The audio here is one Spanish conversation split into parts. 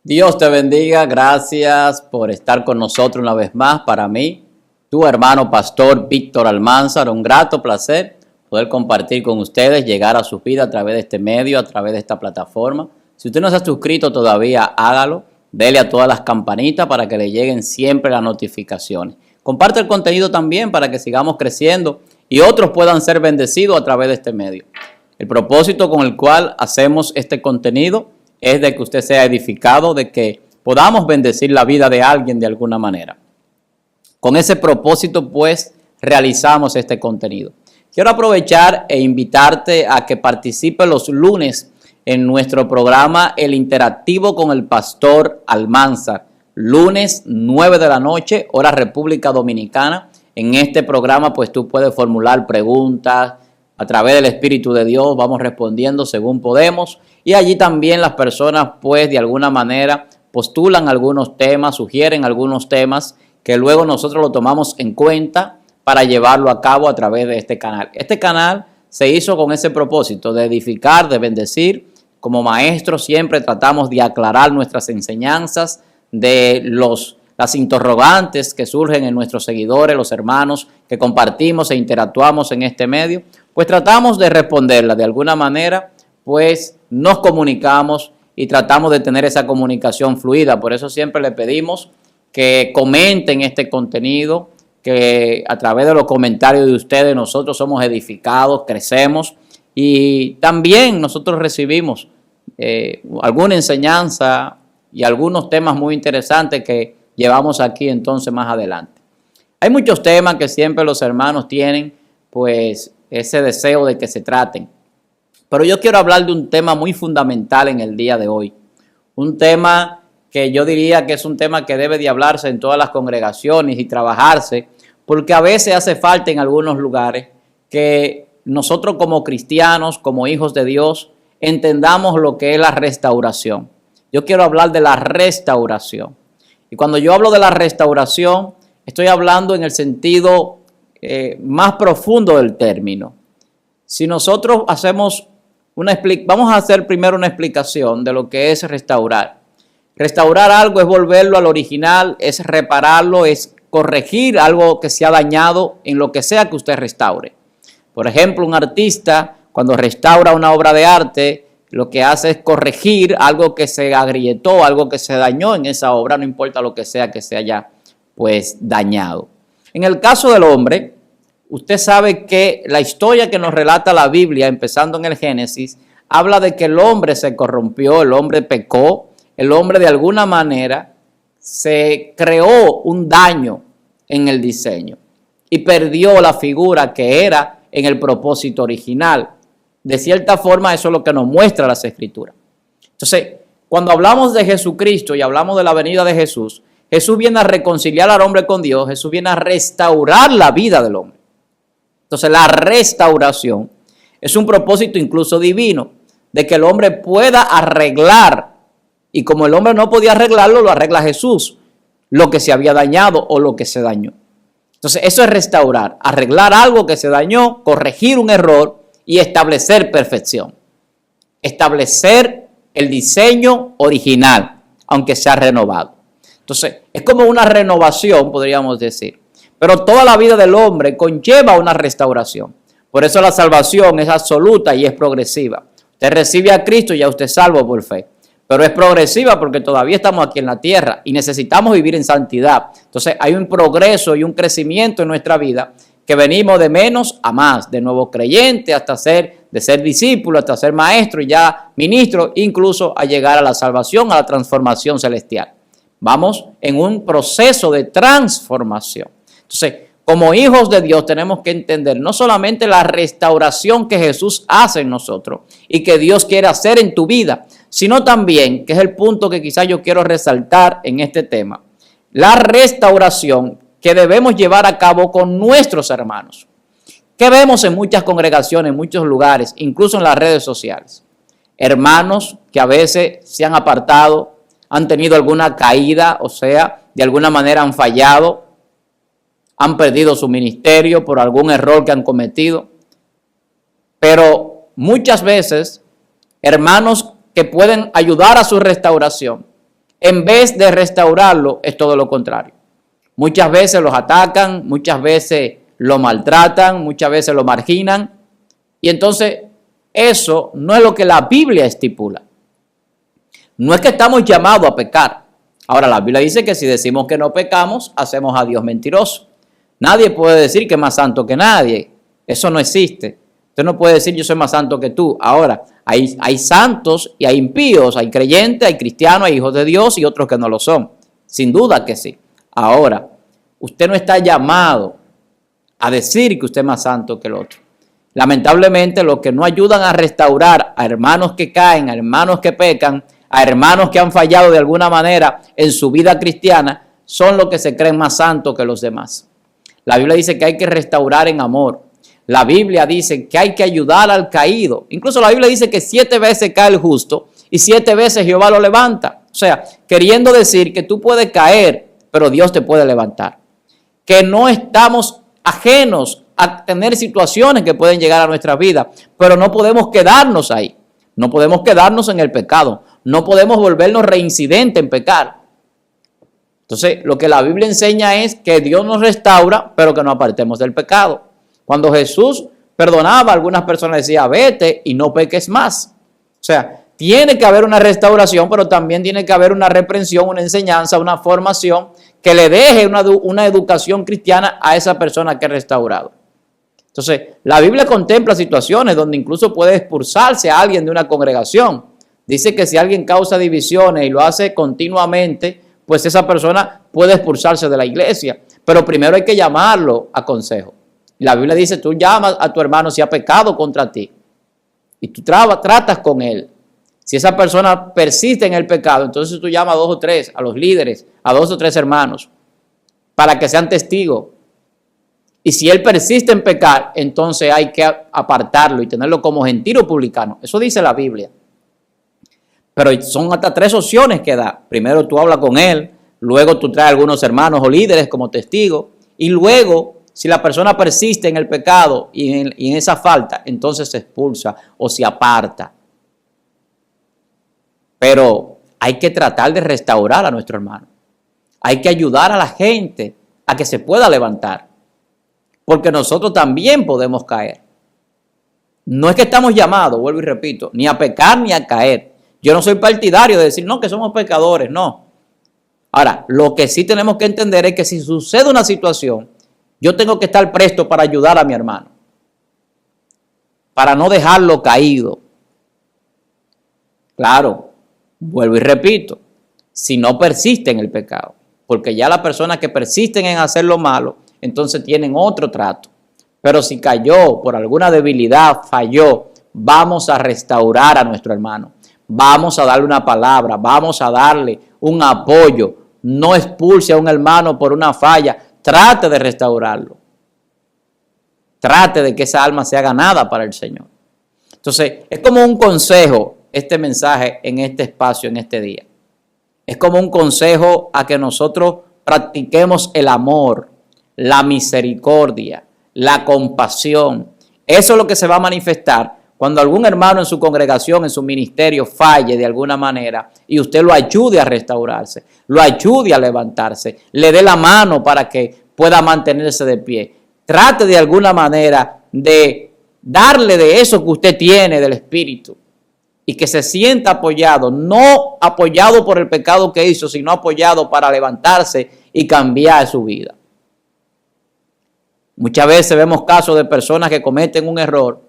Dios te bendiga, gracias por estar con nosotros una vez más. Para mí, tu hermano pastor Víctor Almanzar, un grato placer poder compartir con ustedes, llegar a su vida a través de este medio, a través de esta plataforma. Si usted no se ha suscrito todavía, hágalo, dele a todas las campanitas para que le lleguen siempre las notificaciones. Comparte el contenido también para que sigamos creciendo y otros puedan ser bendecidos a través de este medio. El propósito con el cual hacemos este contenido es de que usted sea edificado, de que podamos bendecir la vida de alguien de alguna manera. Con ese propósito, pues, realizamos este contenido. Quiero aprovechar e invitarte a que participe los lunes en nuestro programa El Interactivo con el Pastor Almanzar. Lunes 9 de la noche, hora República Dominicana. En este programa, pues, tú puedes formular preguntas. A través del Espíritu de Dios vamos respondiendo según podemos, y allí también las personas pues de alguna manera postulan algunos temas, sugieren algunos temas que luego nosotros lo tomamos en cuenta para llevarlo a cabo a través de este canal. Este canal se hizo con ese propósito de edificar, de bendecir. Como maestros siempre tratamos de aclarar nuestras enseñanzas, de las interrogantes que surgen en nuestros seguidores, los hermanos que compartimos e interactuamos en este medio, pues tratamos de responderla de alguna manera, pues nos comunicamos y tratamos de tener esa comunicación fluida. Por eso siempre le pedimos que comenten este contenido, que a través de los comentarios de ustedes nosotros somos edificados, crecemos, y también nosotros recibimos alguna enseñanza y algunos temas muy interesantes que llevamos aquí entonces más adelante. Hay muchos temas que siempre los hermanos tienen, pues, ese deseo de que se traten. Pero yo quiero hablar de un tema muy fundamental en el día de hoy. Un tema que yo diría que es un tema que debe de hablarse en todas las congregaciones y trabajarse, porque a veces hace falta en algunos lugares que nosotros como cristianos, como hijos de Dios, entendamos lo que es la restauración. Yo quiero hablar de la restauración. Y cuando yo hablo de la restauración, estoy hablando en el sentido más profundo del término. Si nosotros vamos a hacer primero una explicación de lo que es restaurar. Restaurar algo es volverlo al original, es repararlo, es corregir algo que se ha dañado en lo que sea que usted restaure. Por ejemplo, un artista cuando restaura una obra de arte, lo que hace es corregir algo que se agrietó, algo que se dañó en esa obra, no importa lo que se haya pues dañado. En el caso del hombre, usted sabe que la historia que nos relata la Biblia, empezando en el Génesis, habla de que el hombre se corrompió, el hombre pecó, el hombre de alguna manera se creó un daño en el diseño y perdió la figura que era en el propósito original. De cierta forma, eso es lo que nos muestra las Escrituras. Entonces, cuando hablamos de Jesucristo y hablamos de la venida de Jesús, Jesús viene a reconciliar al hombre con Dios, Jesús viene a restaurar la vida del hombre. Entonces, la restauración es un propósito incluso divino, de que el hombre pueda arreglar, y como el hombre no podía arreglarlo, lo arregla Jesús, lo que se había dañado o lo que se dañó. Entonces, eso es restaurar, arreglar algo que se dañó, corregir un error y establecer perfección. Establecer el diseño original, aunque sea renovado. Entonces, es como una renovación, podríamos decir. Pero toda la vida del hombre conlleva una restauración. Por eso la salvación es absoluta y es progresiva. Usted recibe a Cristo y ya usted es salvo por fe. Pero es progresiva porque todavía estamos aquí en la tierra y necesitamos vivir en santidad. Entonces hay un progreso y un crecimiento en nuestra vida que venimos de menos a más, de nuevo creyente de ser discípulo, hasta ser maestro y ya ministro, incluso a llegar a la salvación, a la transformación celestial. Vamos en un proceso de transformación. Entonces, como hijos de Dios tenemos que entender no solamente la restauración que Jesús hace en nosotros y que Dios quiere hacer en tu vida, sino también, que es el punto que quizás yo quiero resaltar en este tema, la restauración que debemos llevar a cabo con nuestros hermanos. ¿Qué vemos en muchas congregaciones, en muchos lugares, incluso en las redes sociales? Hermanos que a veces se han apartado, han tenido alguna caída, o sea, de alguna manera han fallado, han perdido su ministerio por algún error que han cometido. Pero muchas veces, hermanos que pueden ayudar a su restauración, En vez de restaurarlo, es todo lo contrario. Muchas veces los atacan, muchas veces lo maltratan, muchas veces lo marginan. Y entonces eso no es lo que la Biblia estipula. No es que estamos llamados a pecar. Ahora la Biblia dice que si decimos que no pecamos, hacemos a Dios mentiroso. Nadie puede decir que es más santo que nadie. Eso no existe. Usted no puede decir yo soy más santo que tú. Ahora, hay santos y hay impíos, hay creyentes, hay cristianos, hay hijos de Dios y otros que no lo son. Sin duda que sí. Ahora, usted no está llamado a decir que usted es más santo que el otro. Lamentablemente, los que no ayudan a restaurar a hermanos que caen, a hermanos que pecan, a hermanos que han fallado de alguna manera en su vida cristiana, son los que se creen más santos que los demás. La Biblia dice que hay que restaurar en amor. La Biblia dice que hay que ayudar al caído. Incluso la Biblia dice que 7 veces cae el justo y 7 veces Jehová lo levanta. O sea, queriendo decir que tú puedes caer, pero Dios te puede levantar. Que no estamos ajenos a tener situaciones que pueden llegar a nuestra vida, pero no podemos quedarnos ahí. No podemos quedarnos en el pecado. No podemos volvernos reincidentes en pecar. Entonces, lo que la Biblia enseña es que Dios nos restaura, pero que nos apartemos del pecado. Cuando Jesús perdonaba, algunas personas decían, vete y no peques más. O sea, tiene que haber una restauración, pero también tiene que haber una reprensión, una enseñanza, una formación que le deje una educación cristiana a esa persona que es restaurado. Entonces, la Biblia contempla situaciones donde incluso puede expulsarse a alguien de una congregación. Dice que si alguien causa divisiones y lo hace continuamente, pues esa persona puede expulsarse de la iglesia. Pero primero hay que llamarlo a consejo. La Biblia dice, tú llamas a tu hermano si ha pecado contra ti y tú tratas con él. Si esa persona persiste en el pecado, entonces tú llamas a 2 o 3, a los líderes, a 2 o 3 hermanos, para que sean testigos. Y si él persiste en pecar, entonces hay que apartarlo y tenerlo como gentil o publicano. Eso dice la Biblia. Pero son hasta 3 opciones que da. Primero tú hablas con él, luego tú traes a algunos hermanos o líderes como testigos, y luego, si la persona persiste en el pecado y en esa falta, entonces se expulsa o se aparta. Pero hay que tratar de restaurar a nuestro hermano. Hay que ayudar a la gente a que se pueda levantar. Porque nosotros también podemos caer. No es que estamos llamados, vuelvo y repito, ni a pecar ni a caer. Yo no soy partidario de decir, no, que somos pecadores, no. Ahora, lo que sí tenemos que entender es que si sucede una situación, yo tengo que estar presto para ayudar a mi hermano. Para no dejarlo caído. Claro, vuelvo y repito, si no persiste en el pecado, porque ya las personas que persisten en hacer lo malo, entonces tienen otro trato. Pero si cayó por alguna debilidad, falló, vamos a restaurar a nuestro hermano. Vamos a darle una palabra, vamos a darle un apoyo. No expulse a un hermano por una falla, trate de restaurarlo. Trate de que esa alma sea ganada para el Señor. Entonces, es como un consejo este mensaje en este espacio, en este día. Es como un consejo a que nosotros practiquemos el amor, la misericordia, la compasión. Eso es lo que se va a manifestar cuando algún hermano en su congregación, en su ministerio, falle de alguna manera y usted lo ayude a restaurarse, lo ayude a levantarse, le dé la mano para que pueda mantenerse de pie. Trate de alguna manera de darle de eso que usted tiene del Espíritu y que se sienta apoyado, no apoyado por el pecado que hizo, sino apoyado para levantarse y cambiar su vida. Muchas veces vemos casos de personas que cometen un error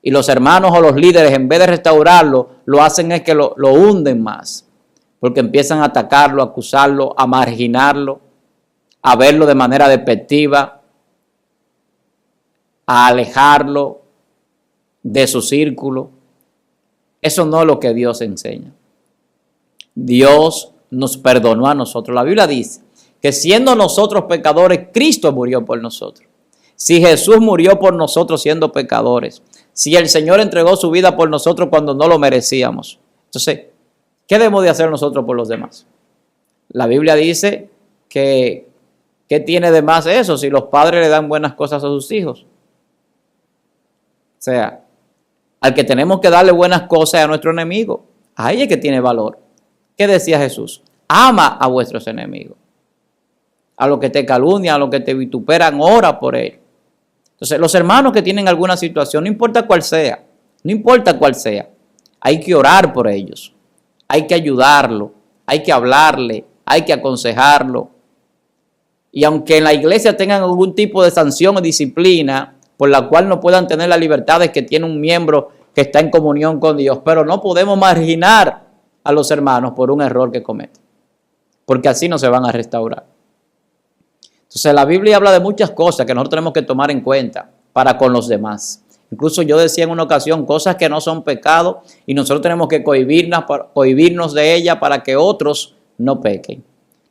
y los hermanos o los líderes, en vez de restaurarlo, lo hacen es que lo hunden más, porque empiezan a atacarlo, a acusarlo, a marginarlo, a verlo de manera despectiva, a alejarlo de su círculo. Eso no es lo que Dios enseña. Dios nos perdonó a nosotros. La Biblia dice que siendo nosotros pecadores, Cristo murió por nosotros. Si Jesús murió por nosotros siendo pecadores, si el Señor entregó su vida por nosotros cuando no lo merecíamos, entonces, ¿qué debemos de hacer nosotros por los demás? La Biblia dice que ¿qué tiene de más eso si los padres le dan buenas cosas a sus hijos? O sea, al que tenemos que darle buenas cosas es a nuestro enemigo. A ella es que tiene valor. ¿Qué decía Jesús? Ama a vuestros enemigos. A los que te calumnian, a los que te vituperan, ora por ellos. Entonces, los hermanos que tienen alguna situación, no importa cuál sea, hay que orar por ellos, hay que ayudarlo, hay que hablarle, hay que aconsejarlo. Y aunque en la iglesia tengan algún tipo de sanción o disciplina por la cual no puedan tener las libertades que tiene un miembro que está en comunión con Dios, pero no podemos marginar a los hermanos por un error que cometen, porque así no se van a restaurar. Entonces la Biblia habla de muchas cosas que nosotros tenemos que tomar en cuenta para con los demás. Incluso yo decía en una ocasión cosas que no son pecado y nosotros tenemos que cohibirnos de ellas para que otros no pequen.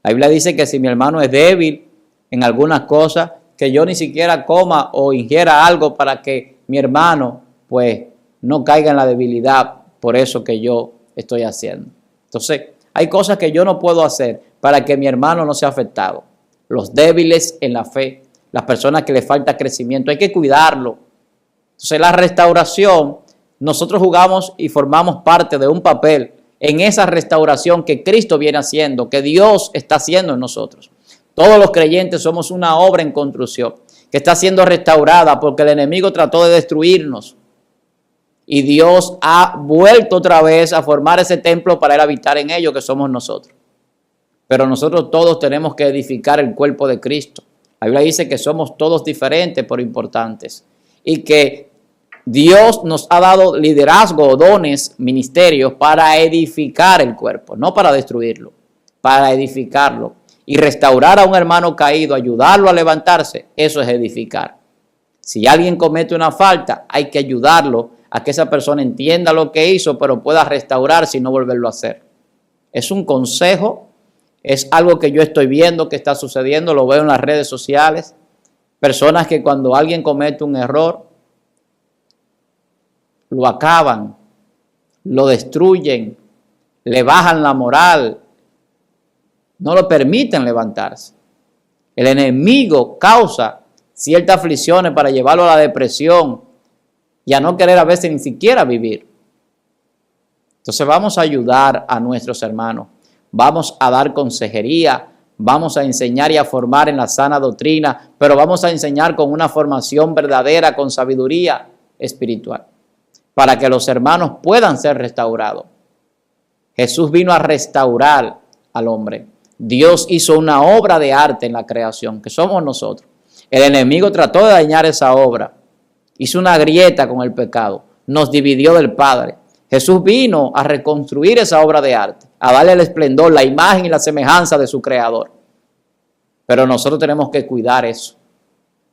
La Biblia dice que si mi hermano es débil en algunas cosas, que yo ni siquiera coma o ingiera algo para que mi hermano pues no caiga en la debilidad por eso que yo estoy haciendo. Entonces hay cosas que yo no puedo hacer para que mi hermano no sea afectado. Los débiles en la fe, las personas que les falta crecimiento, hay que cuidarlo. Entonces la restauración, nosotros jugamos y formamos parte de un papel en esa restauración que Cristo viene haciendo, que Dios está haciendo en nosotros. Todos los creyentes somos una obra en construcción que está siendo restaurada porque el enemigo trató de destruirnos. Y Dios ha vuelto otra vez a formar ese templo para él habitar en ello, que somos nosotros. Pero nosotros todos tenemos que edificar el cuerpo de Cristo. La Biblia dice que somos todos diferentes pero importantes. Y que Dios nos ha dado liderazgo, dones, ministerios para edificar el cuerpo, no para destruirlo, para edificarlo. Y restaurar a un hermano caído, ayudarlo a levantarse, eso es edificar. Si alguien comete una falta, hay que ayudarlo a que esa persona entienda lo que hizo, pero pueda restaurarse y no volverlo a hacer. Es un consejo. Es algo que yo estoy viendo que está sucediendo, lo veo en las redes sociales. Personas que cuando alguien comete un error, lo acaban, lo destruyen, le bajan la moral, no lo permiten levantarse. El enemigo causa ciertas aflicciones para llevarlo a la depresión y a no querer a veces ni siquiera vivir. Entonces vamos a ayudar a nuestros hermanos. Vamos a dar consejería, vamos a enseñar y a formar en la sana doctrina, pero vamos a enseñar con una formación verdadera, con sabiduría espiritual, para que los hermanos puedan ser restaurados. Jesús vino a restaurar al hombre. Dios hizo una obra de arte en la creación, que somos nosotros. El enemigo trató de dañar esa obra, hizo una grieta con el pecado, nos dividió del Padre. Jesús vino a reconstruir esa obra de arte, a darle el esplendor, la imagen y la semejanza de su creador. Pero nosotros tenemos que cuidar eso.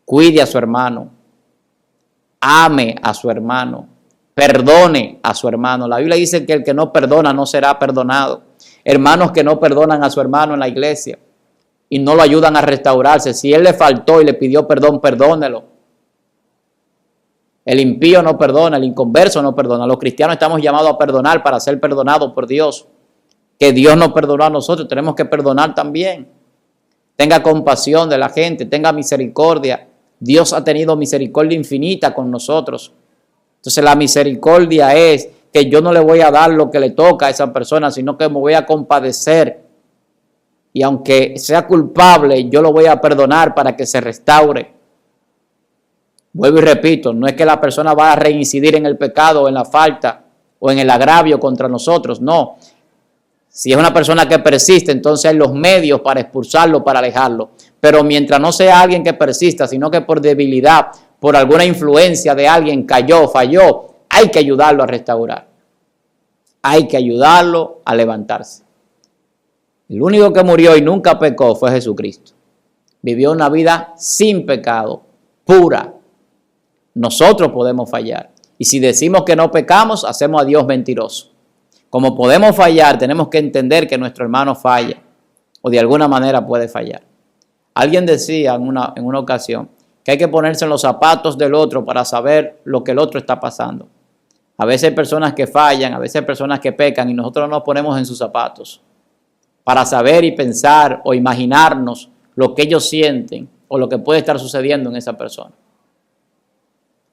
Cuide a su hermano, ame a su hermano, perdone a su hermano. La Biblia dice que el que no perdona no será perdonado. Hermanos que no perdonan a su hermano en la iglesia y no lo ayudan a restaurarse. Si él le faltó y le pidió perdón, perdónelo. El impío no perdona, el inconverso no perdona. Los cristianos estamos llamados a perdonar para ser perdonados por Dios. Que Dios nos perdonó a nosotros, tenemos que perdonar también. Tenga compasión de la gente, tenga misericordia. Dios ha tenido misericordia infinita con nosotros. Entonces la misericordia es que yo no le voy a dar lo que le toca a esa persona, sino que me voy a compadecer. Y aunque sea culpable, yo lo voy a perdonar para que se restaure. Vuelvo y repito, no es que la persona va a reincidir en el pecado, o en la falta, o en el agravio contra nosotros, no. Si es una persona que persiste, entonces hay los medios para expulsarlo, para alejarlo. Pero mientras no sea alguien que persista, sino que por debilidad, por alguna influencia de alguien cayó, falló, hay que ayudarlo a restaurar. Hay que ayudarlo a levantarse. El único que murió y nunca pecó fue Jesucristo. Vivió una vida sin pecado, pura. Nosotros podemos fallar. Y si decimos que no pecamos, hacemos a Dios mentiroso. Como podemos fallar, tenemos que entender que nuestro hermano falla o de alguna manera puede fallar. Alguien decía en una ocasión que hay que ponerse en los zapatos del otro para saber lo que el otro está pasando. A veces hay personas que fallan, a veces hay personas que pecan y nosotros no nos ponemos en sus zapatos para saber y pensar o imaginarnos lo que ellos sienten o lo que puede estar sucediendo en esa persona.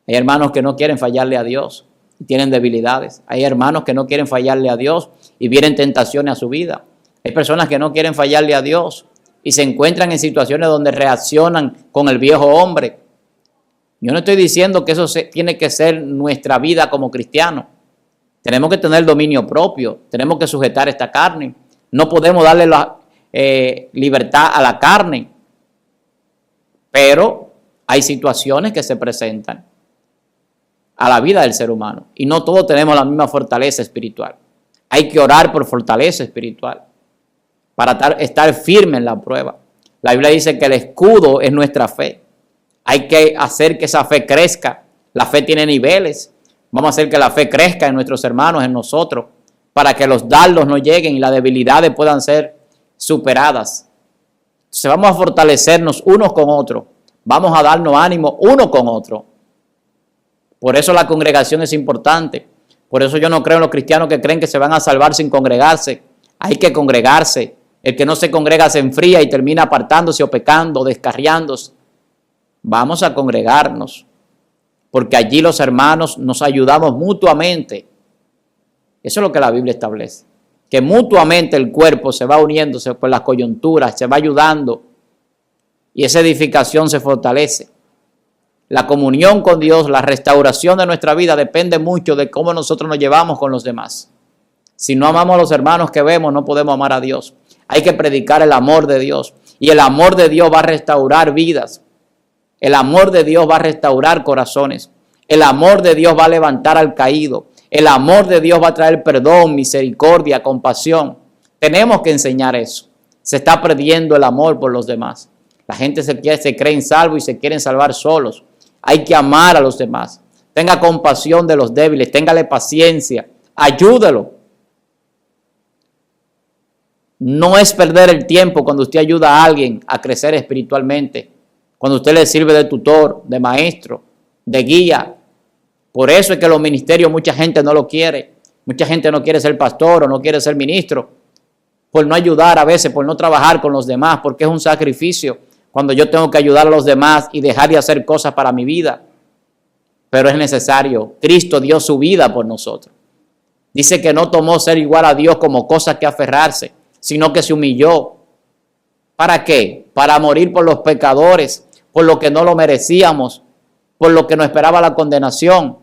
Hay hermanos que no quieren fallarle a Dios y tienen debilidades. Hay hermanos que no quieren fallarle a Dios y vienen tentaciones a su vida. Hay personas que no quieren fallarle a Dios y se encuentran en situaciones donde reaccionan con el viejo hombre. Yo no estoy diciendo que eso tiene que ser nuestra vida como cristianos. Tenemos que tener dominio propio, tenemos que sujetar esta carne. No podemos darle la libertad a la carne, pero hay situaciones que se presentan a la vida del ser humano y no todos tenemos la misma fortaleza espiritual. Hay que orar por fortaleza espiritual para estar firme en la prueba. La Biblia dice que el escudo es nuestra fe. Hay que hacer que esa fe crezca. La fe tiene niveles. Vamos a hacer que la fe crezca en nuestros hermanos, en nosotros, para que los dardos no lleguen y las debilidades puedan ser superadas. Entonces vamos a fortalecernos unos con otros. Vamos a darnos ánimo uno con otro. Por eso la congregación es importante. Por eso yo no creo en los cristianos que creen que se van a salvar sin congregarse. Hay que congregarse. El que no se congrega se enfría y termina apartándose o pecando, descarriándose. Vamos a congregarnos, porque allí los hermanos nos ayudamos mutuamente. Eso es lo que la Biblia establece, que mutuamente el cuerpo se va uniéndose por las coyunturas, se va ayudando y esa edificación se fortalece. La comunión con Dios, la restauración de nuestra vida depende mucho de cómo nosotros nos llevamos con los demás. Si no amamos a los hermanos que vemos, no podemos amar a Dios. Hay que predicar el amor de Dios y el amor de Dios va a restaurar vidas. El amor de Dios va a restaurar corazones. El amor de Dios va a levantar al caído. El amor de Dios va a traer perdón, misericordia, compasión. Tenemos que enseñar eso. Se está perdiendo el amor por los demás. La gente se creen salvos y se quieren salvar solos. Hay que amar a los demás. Tenga compasión de los débiles. Téngale paciencia. Ayúdelo. No es perder el tiempo cuando usted ayuda a alguien a crecer espiritualmente. Cuando usted le sirve de tutor, de maestro, de guía. Por eso es que los ministerios mucha gente no lo quiere. Mucha gente no quiere ser pastor o no quiere ser ministro. Por no ayudar a veces, por no trabajar con los demás, porque es un sacrificio cuando yo tengo que ayudar a los demás y dejar de hacer cosas para mi vida. Pero es necesario. Cristo dio su vida por nosotros. Dice que no tomó ser igual a Dios como cosa que aferrarse, sino que se humilló. ¿Para qué? Para morir por los pecadores, por lo que no lo merecíamos, por lo que nos esperaba la condenación.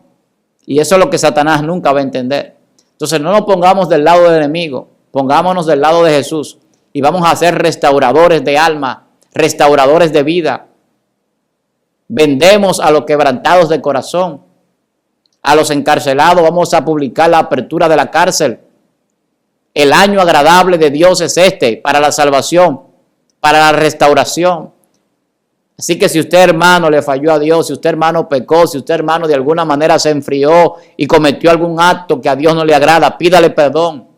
Y eso es lo que Satanás nunca va a entender. Entonces no nos pongamos del lado del enemigo, pongámonos del lado de Jesús y vamos a ser restauradores de alma, restauradores de vida. Vendemos a los quebrantados de corazón, a los encarcelados vamos a publicar la apertura de la cárcel. El año agradable de Dios es este, para la salvación, para la restauración. Así que si usted, hermano, le falló a Dios, si usted, hermano, pecó, si usted, hermano, de alguna manera se enfrió y cometió algún acto que a Dios no le agrada, pídale perdón.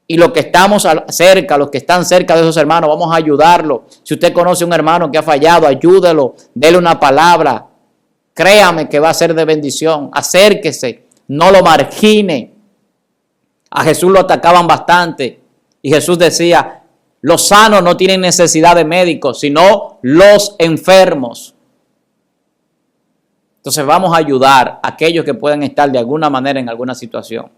Y los que estamos cerca, los que están cerca de esos hermanos, vamos a ayudarlo. Si usted conoce a un hermano que ha fallado, ayúdelo, dele una palabra. Créame que va a ser de bendición. Acérquese, no lo margine. A Jesús lo atacaban bastante y Jesús decía: los sanos no tienen necesidad de médicos, sino los enfermos. Entonces vamos a ayudar a aquellos que puedan estar de alguna manera en alguna situación.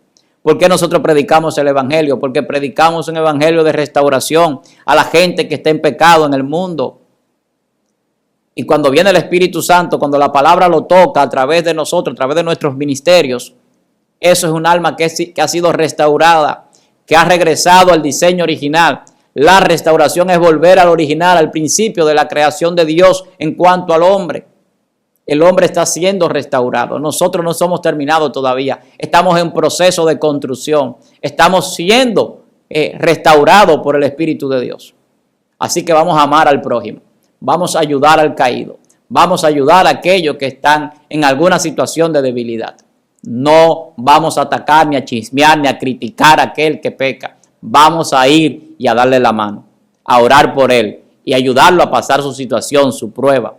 ¿Por qué nosotros predicamos el evangelio? Porque predicamos un evangelio de restauración a la gente que está en pecado en el mundo. Y cuando viene el Espíritu Santo, cuando la palabra lo toca a través de nosotros, a través de nuestros ministerios, eso es un alma que ha sido restaurada, que ha regresado al diseño original. La restauración es volver al original, al principio de la creación de Dios en cuanto al hombre. El hombre está siendo restaurado. Nosotros no somos terminados todavía. Estamos en proceso de construcción. Estamos siendo restaurados por el Espíritu de Dios. Así que vamos a amar al prójimo. Vamos a ayudar al caído. Vamos a ayudar a aquellos que están en alguna situación de debilidad. No vamos a atacar, ni a chismear, ni a criticar a aquel que peca. Vamos a ir y a darle la mano, a orar por él y ayudarlo a pasar su situación, su prueba.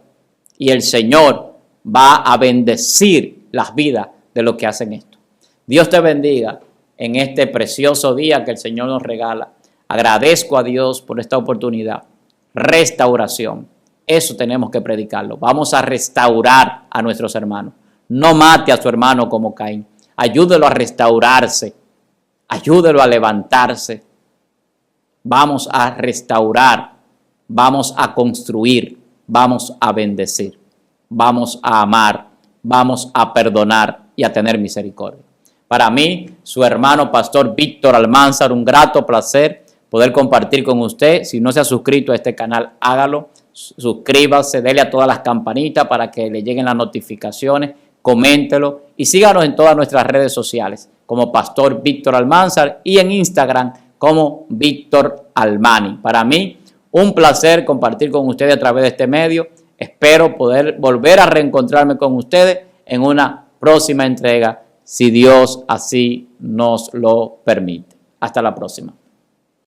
Y el Señor va a bendecir las vidas de los que hacen esto. Dios te bendiga en este precioso día que el Señor nos regala. Agradezco a Dios por esta oportunidad. Restauración. Eso tenemos que predicarlo. Vamos a restaurar a nuestros hermanos. No mate a su hermano como Caín. Ayúdelo a restaurarse. Ayúdelo a levantarse. vamos a restaurar, vamos a construir, vamos a bendecir, vamos a amar, vamos a perdonar y a tener misericordia. Para mí, su hermano pastor Víctor Almanzar, un grato placer poder compartir con usted. Si no se ha suscrito a este canal, hágalo, suscríbase, dele a todas las campanitas para que le lleguen las notificaciones, coméntelo y síganos en todas nuestras redes sociales como Pastor Víctor Almanzar y en Instagram como Víctor Almani. Para mí, un placer compartir con ustedes a través de este medio. Espero poder volver a reencontrarme con ustedes en una próxima entrega, si Dios así nos lo permite. Hasta la próxima.